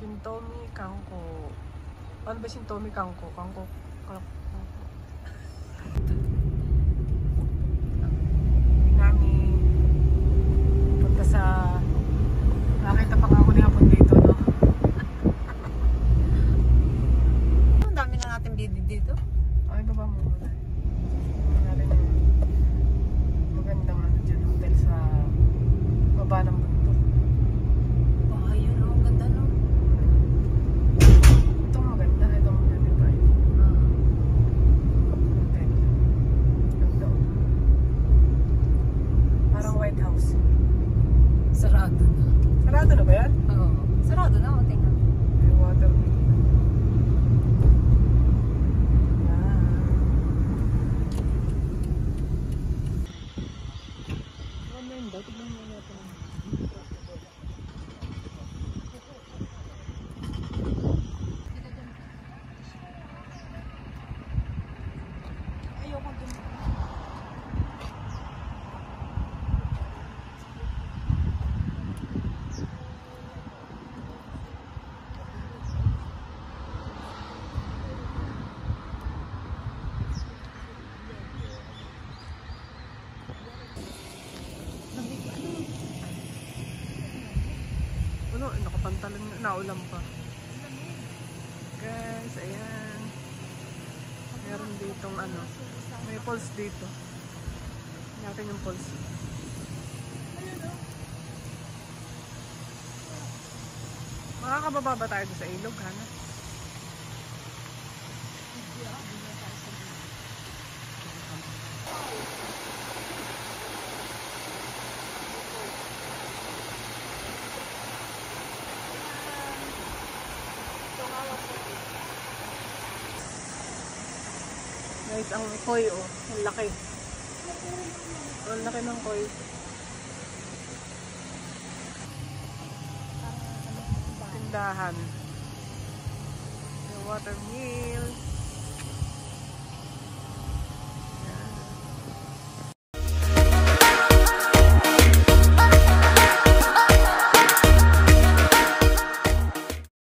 Shintomi Kanko. Ano ba Shintomi Kanko? Kanko. Nami punta sa nakita pa nga ako ni hapon dito, no? Ang dami na natin bidid dito. Ay, baba mo muna. Natin ng magandang ano dyan, hotel sa baba ng bundok. Bahay yun, oh. Ang ganda, no? Itong maganda, itong maganda tayo. Hotel. Ganda. Parang White House. Sarado na. Sarado na ba yan? Oo. Sarado na, oh. Tingnan. May water wheel. Yan. Ano yun ba? Tignan mo natin. Ayoko dun. Ano, nakapantalan na, naulam pa. Guys, ayan. Meron ditong ano, may pulse dito. Natin yung pulse. Makakababa ba tayo sa ilog, Hana? Guys, ang koi, oh, ang laki. Ang laki ng koi. Tindahan. Yung water wheel.